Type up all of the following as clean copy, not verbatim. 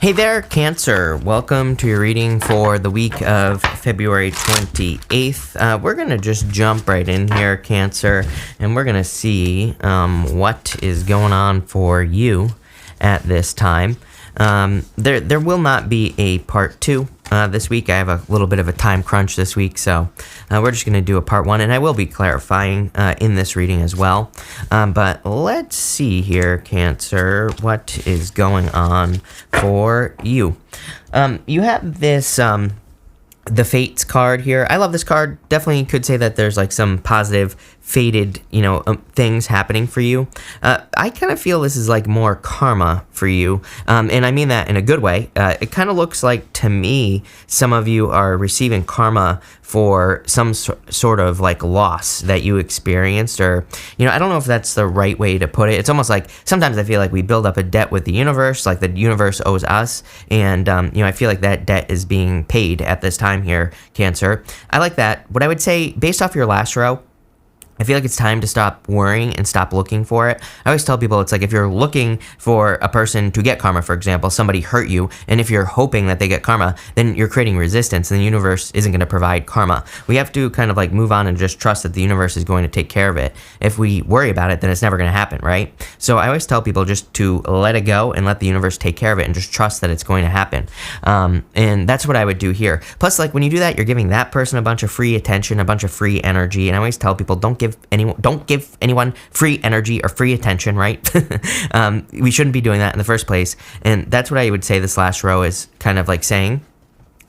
Hey there, Cancer. Welcome to your reading for the week of February 28th. We're going to just jump right in here, Cancer, and we're going to see what is going on for you at this time. There will not be a part 2 this week. I have a little bit of a time crunch this week, so we're just going to do a part 1, and I will be clarifying in this reading as well. But let's see here, Cancer, what is going on for you. You have this the Fates card here. I love this card. Definitely could say that there's like some positive fated, things happening for you. I kind of feel this is like more karma for you. And I mean that in a good way. It kind of looks like to me, some of you are receiving karma for some sort of like loss that you experienced, or, I don't know if that's the right way to put it. It's almost like sometimes I feel like we build up a debt with the universe, like the universe owes us. And, I feel like that debt is being paid at this time here, Cancer. I like that. What I would say, based off your last row, I feel like it's time to stop worrying and stop looking for it. I always tell people it's like if you're looking for a person to get karma, for example, somebody hurt you, and if you're hoping that they get karma, then you're creating resistance and the universe isn't going to provide karma. We have to kind of like move on and just trust that the universe is going to take care of it. If we worry about it, then it's never going to happen, right? So I always tell people just to let it go and let the universe take care of it and just trust that it's going to happen. And that's what I would do here. Plus, like when you do that, you're giving that person a bunch of free attention, a bunch of free energy. And I always tell people don't give anyone free energy or free attention, right? We shouldn't be doing that in the first place. And that's what I would say this last row is kind of like saying.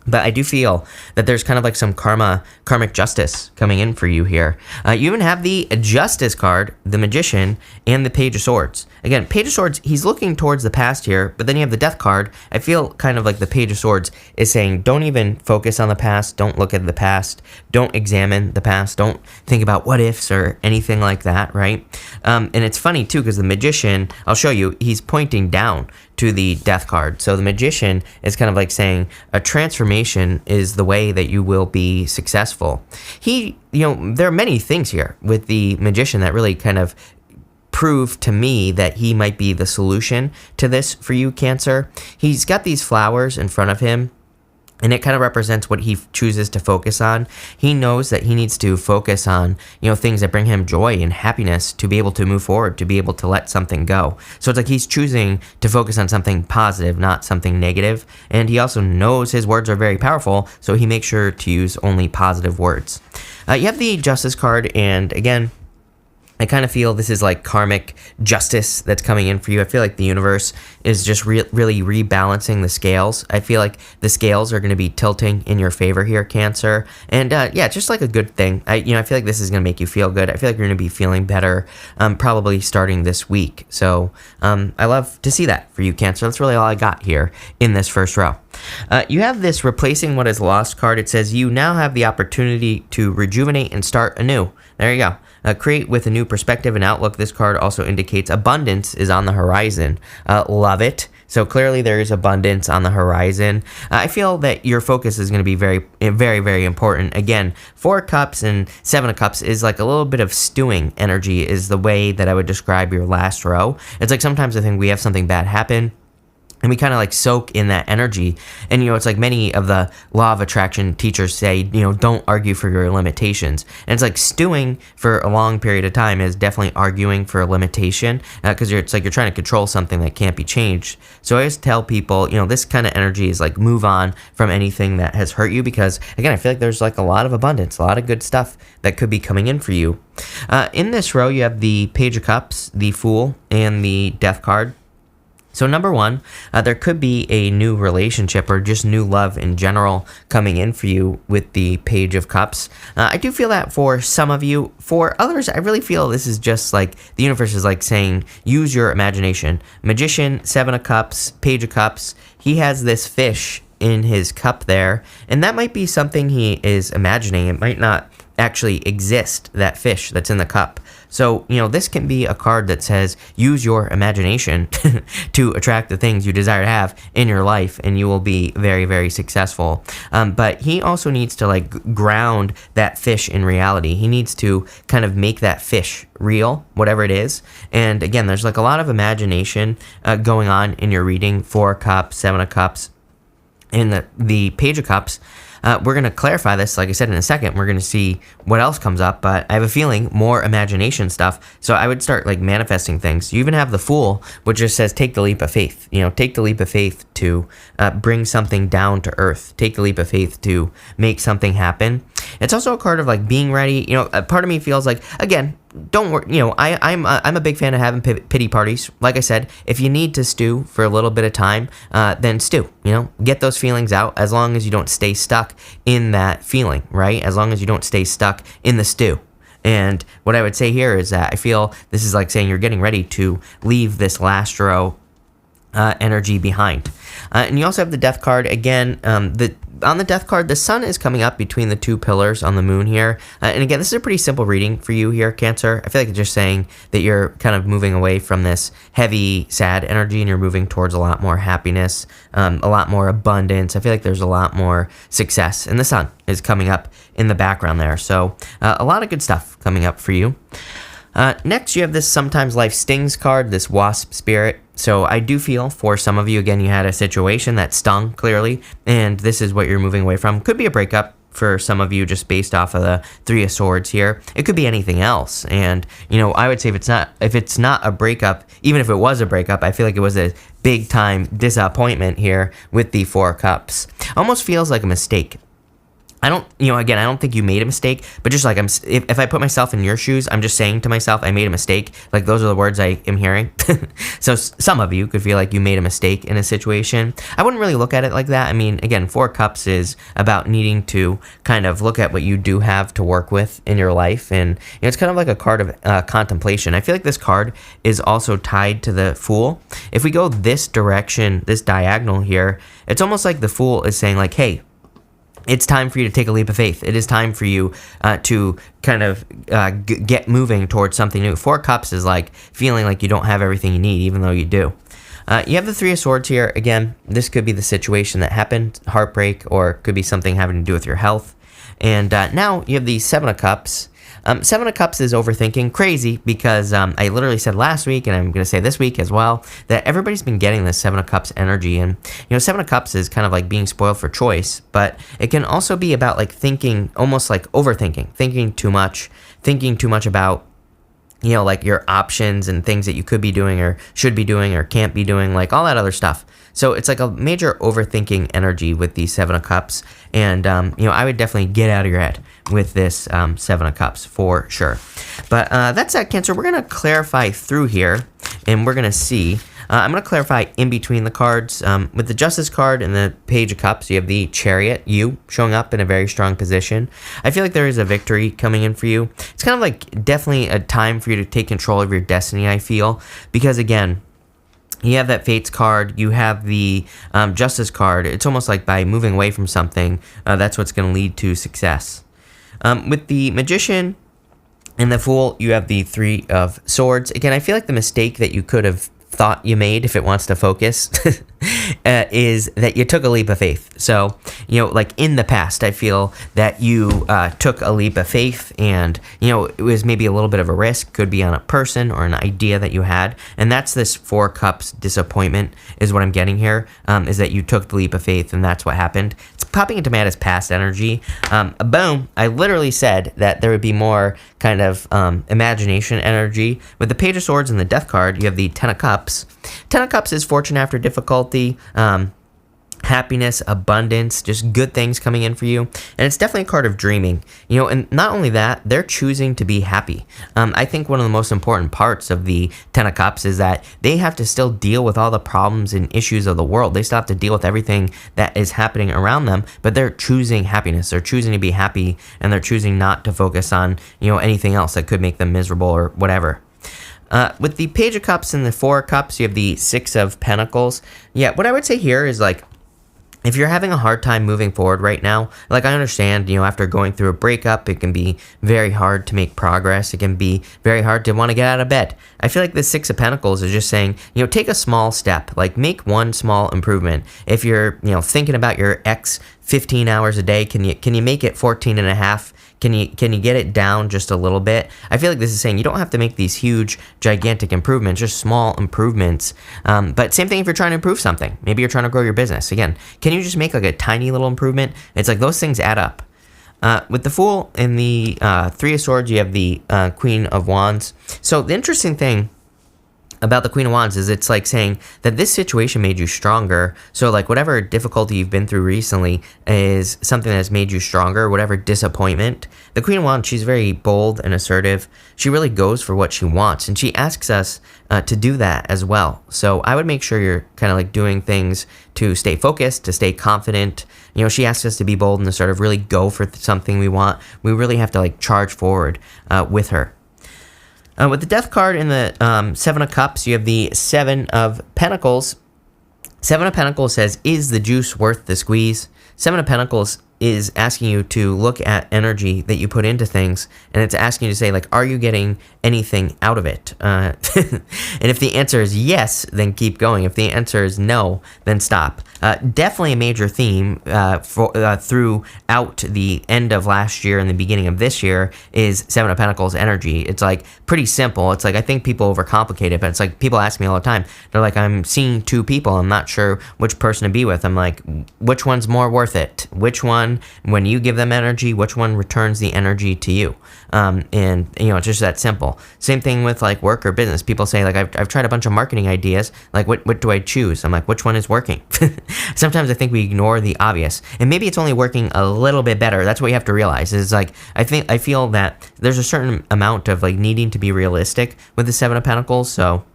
But I do feel that there's kind of like some karmic justice coming in for you here. You even have the Justice card, the Magician, and the Page of Swords. Again, Page of Swords, he's looking towards the past here, but then you have the Death card. I feel kind of like the Page of Swords is saying, don't even focus on the past, don't look at the past, don't examine the past, don't think about what ifs or anything like that, right? And it's funny too, because the Magician, I'll show you, he's pointing down to the Death card. So the Magician is kind of like saying a transformation is the way that you will be successful. There are many things here with the Magician that really kind of prove to me that he might be the solution to this for you, Cancer. He's got these flowers in front of him, and it kind of represents what he chooses to focus on. He knows that he needs to focus on, things that bring him joy and happiness to be able to move forward, to be able to let something go. So it's like he's choosing to focus on something positive, not something negative. And he also knows his words are very powerful, so he makes sure to use only positive words. You have the Justice card, and again, I kind of feel this is like karmic justice that's coming in for you. I feel like the universe is just really rebalancing the scales. I feel like the scales are going to be tilting in your favor here, Cancer. And just like a good thing. I feel like this is going to make you feel good. I feel like you're going to be feeling better probably starting this week. So I love to see that for you, Cancer. That's really all I got here in this first row. You have this replacing what is lost card. It says you now have the opportunity to rejuvenate and start anew. There you go. Create with a new perspective and outlook. This card also indicates abundance is on the horizon. Love it. So clearly there is abundance on the horizon. I feel that your focus is going to be very, very, very important. Again, 4 cups and 7 of cups is like a little bit of stewing energy is the way that I would describe your last row. It's like sometimes I think we have something bad happen, and we kind of like soak in that energy. And, it's like many of the law of attraction teachers say, don't argue for your limitations. And it's like stewing for a long period of time is definitely arguing for a limitation, because it's like you're trying to control something that can't be changed. So I always tell people, this kind of energy is like move on from anything that has hurt you, because again, I feel like there's like a lot of abundance, a lot of good stuff that could be coming in for you. In this row, you have the Page of Cups, the Fool, and the Death card. So number 1, there could be a new relationship or just new love in general coming in for you with the Page of Cups. I do feel that for some of you. For others, I really feel this is just like the universe is like saying, use your imagination. Magician, 7 of Cups, Page of Cups. He has this fish in his cup there, and that might be something he is imagining. It might not actually exist, that fish that's in the cup. So, this can be a card that says use your imagination to attract the things you desire to have in your life, and you will be very, very successful. But he also needs to ground that fish in reality. He needs to kind of make that fish real, whatever it is. And again, there's a lot of imagination going on in your reading. 4 of Cups, 7 of Cups, and the Page of Cups. We're going to clarify this, like I said, in a second. We're going to see what else comes up, but I have a feeling more imagination stuff. So I would start manifesting things. You even have the Fool, which just says take the leap of faith. Take the leap of faith to bring something down to earth. Take the leap of faith to make something happen. It's also a card of being ready. A part of me feels again, don't worry. I'm a big fan of having pity parties. Like I said, if you need to stew for a little bit of time, then stew. Get those feelings out. As long as you don't stay stuck in that feeling, right? As long as you don't stay stuck in the stew. And what I would say here is that I feel this is like saying you're getting ready to leave this last row energy behind. And you also have the Death card. Again, on the Death card, the Sun is coming up between the 2 pillars on the Moon here. And again, this is a pretty simple reading for you here, Cancer. I feel like it's just saying that you're kind of moving away from this heavy, sad energy, and you're moving towards a lot more happiness, a lot more abundance. I feel like there's a lot more success. And the Sun is coming up in the background there. So a lot of good stuff coming up for you. Next, you have this Sometimes Life Stings card, this Wasp Spirit. So I do feel for some of you, again, you had a situation that stung clearly, and this is what you're moving away from. Could be a breakup for some of you just based off of the 3 of Swords here. It could be anything else. And, I would say if it's not a breakup, even if it was a breakup, I feel like it was a big time disappointment here with the 4 of Cups. Almost feels like a mistake. I don't think you made a mistake, but just if I put myself in your shoes, I'm just saying to myself, I made a mistake. Those are the words I am hearing. So some of you could feel like you made a mistake in a situation. I wouldn't really look at it like that. I mean, again, 4 Cups is about needing to kind of look at what you do have to work with in your life. And it's kind of like a card of contemplation. I feel like this card is also tied to the Fool. If we go this direction, this diagonal here, it's almost like the Fool is saying hey, it's time for you to take a leap of faith. It is time for you to kind of get moving towards something new. 4 Cups is feeling like you don't have everything you need, even though you do. You have the 3 of Swords here. Again, this could be the situation that happened, heartbreak, or it could be something having to do with your health. And now you have the 7 of Cups. 7 of Cups is overthinking. Crazy, because I literally said last week, and I'm going to say this week as well, that everybody's been getting this 7 of Cups energy. And, 7 of Cups is kind of being spoiled for choice, but it can also be about thinking, almost overthinking, thinking too much about, your options and things that you could be doing or should be doing or can't be doing, all that other stuff. So it's a major overthinking energy with the 7 of Cups. And, I would definitely get out of your head with this 7 of Cups for sure. But that's that, Cancer. We're going to clarify through here, and we're going to see. I'm going to clarify in between the cards. With the Justice card and the Page of Cups, you have the Chariot, you showing up in a very strong position. I feel like there is a victory coming in for you. It's kind of definitely a time for you to take control of your destiny, I feel. Because, again, you have that Fates card, you have the Justice card. It's almost like by moving away from something, that's what's going to lead to success. With the Magician and the Fool, you have the 3 of Swords. Again, I feel like the mistake that you could have thought you made, if it wants to focus, is that you took a leap of faith. So, in the past, I feel that you took a leap of faith, and, it was maybe a little bit of a risk, could be on a person or an idea that you had, and that's this 4 Cups disappointment is what I'm getting here, is that you took the leap of faith, and that's what happened. It's popping into Matta's past energy. Boom, I literally said that there would be more kind of imagination energy. With the Page of Swords and the Death card, you have the 10 of Cups. 10 of Cups is fortune after difficulty, happiness, abundance, just good things coming in for you. And it's definitely a card of dreaming, and not only that, they're choosing to be happy. I think one of the most important parts of the 10 of Cups is that they have to still deal with all the problems and issues of the world. They still have to deal with everything that is happening around them, but they're choosing happiness. They're choosing to be happy, and they're choosing not to focus on, anything else that could make them miserable or whatever. With the Page of Cups and the 4 of Cups, you have the 6 of Pentacles. Yeah, what I would say here is if you're having a hard time moving forward right now, like I understand, after going through a breakup, it can be very hard to make progress. It can be very hard to want to get out of bed. I feel like the Six of Pentacles is just saying, take a small step, like make one small improvement. If you're, thinking about your ex 15 hours a day, can you make it 14 and a half? Can you get it down just a little bit? I feel like this is saying you don't have to make these huge, gigantic improvements, just small improvements. But same thing if you're trying to improve something. Maybe you're trying to grow your business. Again, can you just make like a tiny little improvement? It's like those things add up. With the Fool and the Three of Swords, you have the Queen of Wands. So the interesting thing about the Queen of Wands is it's like saying that this situation made you stronger. So like whatever difficulty you've been through recently is something that has made you stronger, whatever disappointment. The Queen of Wands, she's very bold and assertive. She really goes for what she wants, and she asks us to do that as well. So I would make sure you're kind of like doing things to stay focused, to stay confident. She asks us to be bold and to sort of really go for something we want. We really have to like charge forward with her. With the Death card in the Seven of Cups, you have the Seven of Pentacles. Seven of Pentacles says, is the juice worth the squeeze? Seven of Pentacles is asking you to look at energy that you put into things, and it's asking you to say, like, are you getting anything out of it? And if the answer is yes, then keep going. If the answer is no, then stop. Definitely a major theme throughout the end of last year and the beginning of this year is Seven of Pentacles energy. It's like pretty simple. It's like I think people overcomplicate it, but it's like people ask me all the time. They're like, I'm seeing two people. I'm not sure which person to be with. I'm like, which one's more worth it? Which one, when you give them energy, which one returns the energy to you? And it's just that simple. Same thing with like work or business. People say like, I've tried a bunch of marketing ideas. Like, what do I choose? I'm like, which one is working? Sometimes I think we ignore the obvious, and maybe it's only working a little bit better. That's what you have to realize is like, I feel that there's a certain amount of like needing to be realistic with the Seven of Pentacles. So,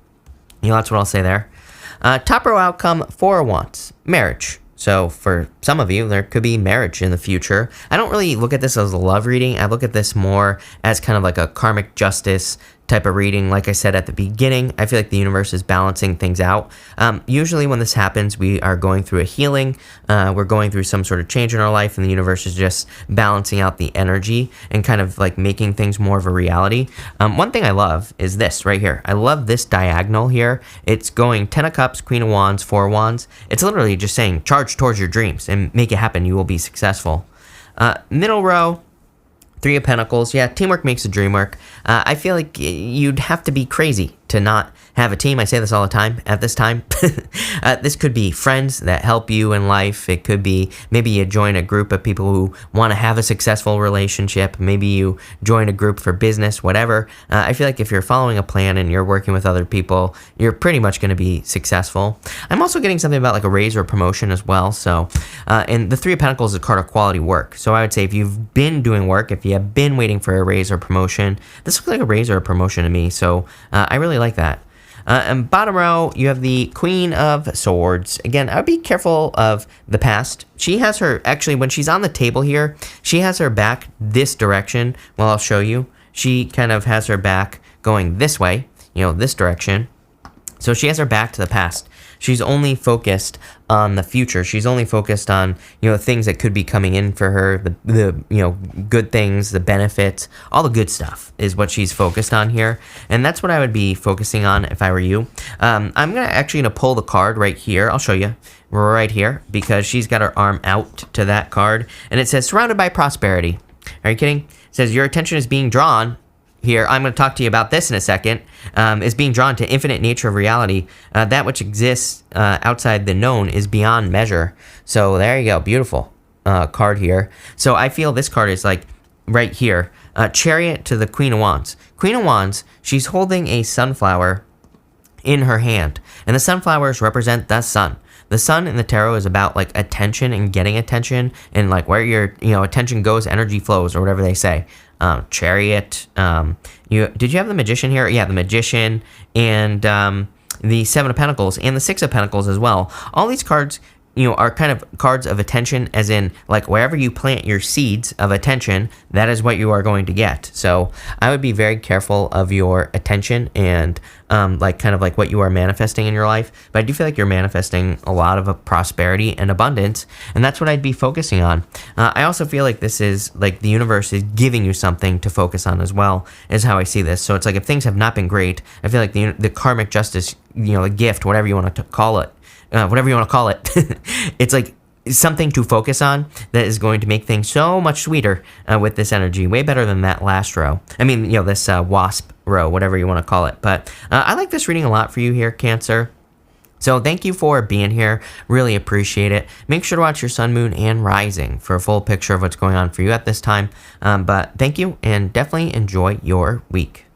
that's what I'll say there. Top row outcome, Four of Wands, marriage. So for some of you, there could be marriage in the future. I don't really look at this as a love reading. I look at this more as kind of like a karmic justice type of reading. Like I said at the beginning, I feel like the universe is balancing things out. Usually when this happens, we are going through a healing. We're going through some sort of change in our life, and the universe is just balancing out the energy and kind of like making things more of a reality. One thing I love is this right here. I love this diagonal here. It's going 10 of Cups, Queen of Wands, 4 of Wands. It's literally just saying charge towards your dreams and make it happen. You will be successful. Middle row, Three of Pentacles. Yeah, teamwork makes the dream work. I feel like you'd have to be crazy to not have a team. I say this all the time at this time. This could be friends that help you in life. It could be maybe you join a group of people who want to have a successful relationship. Maybe you join a group for business, whatever. I feel like if you're following a plan and you're working with other people, you're pretty much going to be successful. I'm also getting something about like a raise or a promotion as well. So, and the Three of Pentacles is a card of quality work. So I would say if you've been doing work, if you have been waiting for a raise or promotion, this looks like a raise or a promotion to me. So I really like that. And bottom row, you have the Queen of Swords. Again, I would be careful of the past. She has her, actually, when she's on the table here, she has her back this direction. Well, I'll show you. She kind of has her back going this way, this direction. So she has her back to the past. She's only focused on the future. She's only focused on, things that could be coming in for her, the good things, the benefits, all the good stuff is what she's focused on here. And that's what I would be focusing on if I were you. I'm actually going to pull the card right here. I'll show you right here because she's got her arm out to that card. And it says, surrounded by prosperity. Are you kidding? It says, your attention is being drawn. Here, I'm going to talk to you about this in a second, is being drawn to infinite nature of reality. That which exists outside the known is beyond measure. So there you go. Beautiful card here. So I feel this card is like right here. Chariot to the Queen of Wands. Queen of Wands, she's holding a sunflower in her hand. And the sunflowers represent the sun. The sun in the tarot is about like attention and getting attention, and like where your attention goes, energy flows, or whatever they say. Chariot. Did you have the Magician here? Yeah, the Magician and the Seven of Pentacles and the Six of Pentacles as well. All these cards are kind of cards of attention, as in like wherever you plant your seeds of attention, that is what you are going to get. So I would be very careful of your attention and like kind of like what you are manifesting in your life. But I do feel like you're manifesting a lot of prosperity and abundance, and that's what I'd be focusing on. I also feel like this is like the universe is giving you something to focus on as well, is how I see this. So it's like if things have not been great, I feel like the karmic justice, the gift, whatever you want to call it, it's like something to focus on that is going to make things so much sweeter with this energy, way better than that last row. I mean, this wasp row, whatever you want to call it. But I like this reading a lot for you here, Cancer. So thank you for being here. Really appreciate it. Make sure to watch your sun, moon, and rising for a full picture of what's going on for you at this time. But thank you, and definitely enjoy your week.